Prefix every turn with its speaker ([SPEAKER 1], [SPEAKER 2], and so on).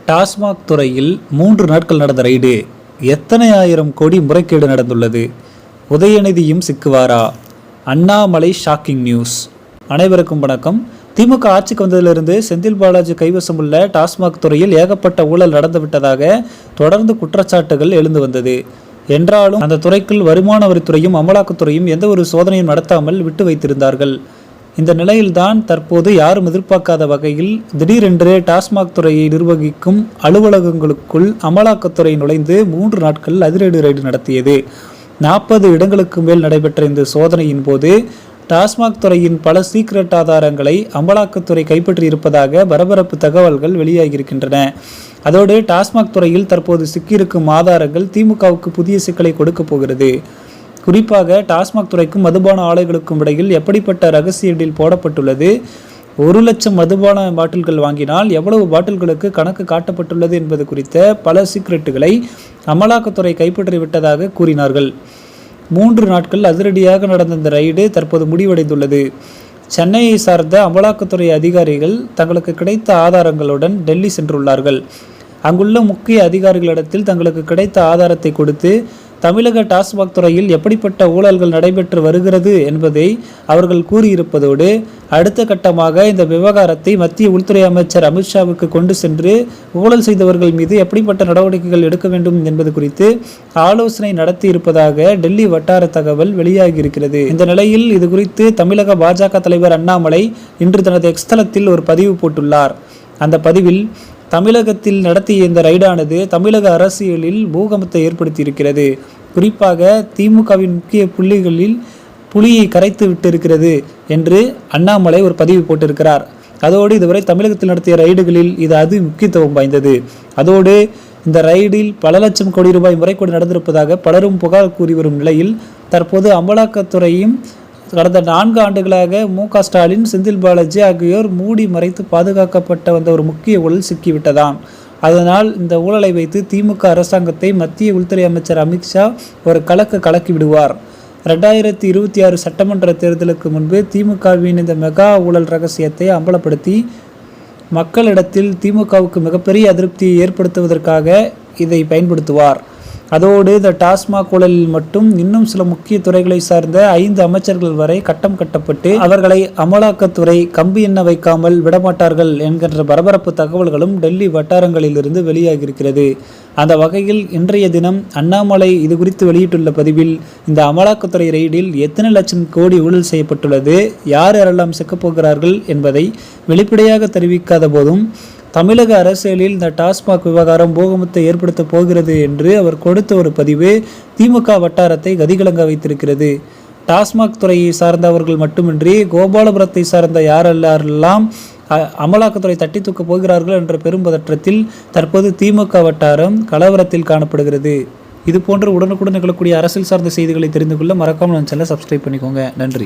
[SPEAKER 1] டாஸ்மாக் துறையில் 3 நாட்கள் நடந்த ரைடு. எத்தனை ஆயிரம் கோடி முறைகேடு நடந்துள்ளது? உதயநிதியும் சிக்குவாரா? Annamalai shocking news. அனைவருக்கும் வணக்கம். திமுக ஆட்சிக்கு வந்ததிலிருந்து செந்தில் பாலாஜி கைவசம் உள்ள டாஸ்மாக் துறையில் ஏகப்பட்ட ஊழல் நடந்துவிட்டதாக தொடர்ந்து குற்றச்சாட்டுகள் எழுந்து வந்தது. என்றாலும் அந்த துறைக்குள் வருமான வரித்துறையும் அமலாக்கத்துறையும் எந்த ஒரு சோதனையும் நடத்தாமல் விட்டு வைத்திருந்தார்கள். இந்த நிலையில்தான் தற்போது யாரும் எதிர்பார்க்காத வகையில் திடீரென்று டாஸ்மாக் துறையை நிர்வகிக்கும் அலுவலகங்களுக்குள் அமலாக்கத்துறை நுழைந்து 3 நாட்கள் அதிரடி ரைடு நடத்தியது. 40 இடங்களுக்கு மேல் நடைபெற்ற இந்த சோதனையின் போது டாஸ்மாக் துறையின் பல சீக்ரெட் ஆதாரங்களை அமலாக்கத்துறை கைப்பற்றியிருப்பதாக பரபரப்பு தகவல்கள் வெளியாகியிருக்கின்றன. அதோடு டாஸ்மாக் துறையில் தற்போது சிக்கியிருக்கும் ஆதாரங்கள் திமுகவுக்கு புதிய சிக்கலை கொடுக்க போகிறது. குறிப்பாக டாஸ்மாக் துறைக்கும் மதுபான ஆலைகளுக்கும் இடையில் எப்படிப்பட்ட ரகசிய டீல் போடப்பட்டுள்ளது, 1 லட்சம் மதுபான பாட்டில்கள் வாங்கினால் எவ்வளவு பாட்டில்களுக்கு கணக்கு காட்டப்பட்டுள்ளது என்பது குறித்த பல சீக்ரெட்டுகளை அமலாக்கத்துறை கைப்பற்றிவிட்டதாக கூறினார்கள். 3 நாட்கள் அதிரடியாக நடந்த இந்த ரைடு தற்போது முடிவடைந்துள்ளது. சென்னையை சார்ந்த அமலாக்கத்துறை அதிகாரிகள் தங்களுக்கு கிடைத்த ஆதாரங்களுடன் டெல்லி சென்றுள்ளார்கள். அங்குள்ள முக்கிய அதிகாரிகளிடத்தில் தங்களுக்கு கிடைத்த ஆதாரத்தை கொடுத்து தமிழக டாஸ்மாக் துறையில் எப்படிப்பட்ட ஊழல்கள் நடைபெற்று வருகிறது என்பதை அவர்கள் கூறியிருப்பதோடு அடுத்த கட்டமாக இந்த விவகாரத்தை மத்திய உள்துறை அமைச்சர் அமித்ஷாவுக்கு கொண்டு சென்று ஊழல் செய்தவர்கள் மீது எப்படிப்பட்ட நடவடிக்கைகள் எடுக்க வேண்டும் என்பது குறித்து ஆலோசனை நடத்தி இருப்பதாக டெல்லி வட்டார தகவல் வெளியாகியிருக்கிறது. இந்த நிலையில் இது குறித்து தமிழக பாஜக தலைவர் அண்ணாமலை இன்று தனது எக்ஸ் தளத்தில் ஒரு பதிவு போட்டுள்ளார். அந்த பதிவில் தமிழகத்தில் நடத்திய இந்த ரைடானது தமிழக அரசியலில் பூகம்பத்தை ஏற்படுத்தியிருக்கிறது. குறிப்பாக திமுகவின் முக்கிய புள்ளிகளில் புலியை கரைத்து விட்டிருக்கிறது என்று அண்ணாமலை ஒரு பதிவு போட்டிருக்கிறார். அதோடு இதுவரை தமிழகத்தில் நடத்திய ரைடுகளில் இது முக்கியத்துவம் வாய்ந்தது. அதோடு இந்த ரைடில் பல லட்சம் கோடி ரூபாய் முறைகேடு நடந்திருப்பதாக பலரும் புகார் கூறி வரும் நிலையில் தற்போது அமலாக்கத்துறையும் கடந்த 4 ஆண்டுகளாக மு.க. ஸ்டாலின், செந்தில் பாலாஜி ஆகியோர் மூடி மறைத்து பாதுகாக்கப்பட்ட வந்த ஒரு முக்கிய ஊழல் சிக்கிவிட்டதாம். அதனால் இந்த ஊழலை வைத்து திமுக அரசாங்கத்தை மத்திய உள்துறை அமைச்சர் அமித்ஷா ஒரு கலக்கி விடுவார். 2026 சட்டமன்ற தேர்தலுக்கு முன்பு திமுகவின் இந்த மெகா ஊழல் ரகசியத்தை அம்பலப்படுத்தி மக்களிடத்தில் திமுகவுக்கு மிகப்பெரிய அதிருப்தியை ஏற்படுத்துவதற்காக இதை பயன்படுத்துவார். அதோடு இந்த டாஸ்மாக் ஊழலில் மட்டும் இன்னும் சில முக்கிய துறைகளை சார்ந்த 5 அமைச்சர்கள் வரை கட்டம் கட்டப்பட்டு அவர்களை அமலாக்கத்துறை கம்பி எண்ண வைக்காமல் விடமாட்டார்கள் என்கின்ற பரபரப்பு தகவல்களும் டெல்லி வட்டாரங்களிலிருந்து வெளியாகியிருக்கிறது. அந்த வகையில் இன்றைய தினம் அண்ணாமலை இது குறித்து வெளியிட்டுள்ள பதிவில் இந்த அமலாக்கத்துறை ரெய்டில் எத்தனை லட்சம் கோடி ஊழல் செய்யப்பட்டுள்ளது, யாரெல்லாம் சிக்கப்போகிறார்கள் என்பதை வெளிப்படையாக தெரிவிக்காத போதும் தமிழக அரசியலில் இந்த டாஸ்மாக் விவகாரம் பூகம்பத்தை ஏற்படுத்த போகிறது என்று அவர் கொடுத்த ஒரு பதிவு திமுக வட்டாரத்தை கதிகலங்க வைத்திருக்கிறது. டாஸ்மாக் துறையை சார்ந்தவர்கள் மட்டுமின்றி கோபாலபுரத்தை சார்ந்த யாரெல்லாம் அமலாக்கத்துறை தட்டி தூக்க போகிறார்கள் என்ற பெரும் பதற்றத்தில் தற்போது திமுக வட்டாரம் கலவரத்தில் காணப்படுகிறது. இது போன்ற உடனுக்குடன் நிகழக்கூடிய அரசியல் சார்ந்த செய்திகளை தெரிந்து கொள்ள மறக்காமல் நம்ம சேனலை சப்ஸ்கிரைப் பண்ணிக்கோங்க. நன்றி.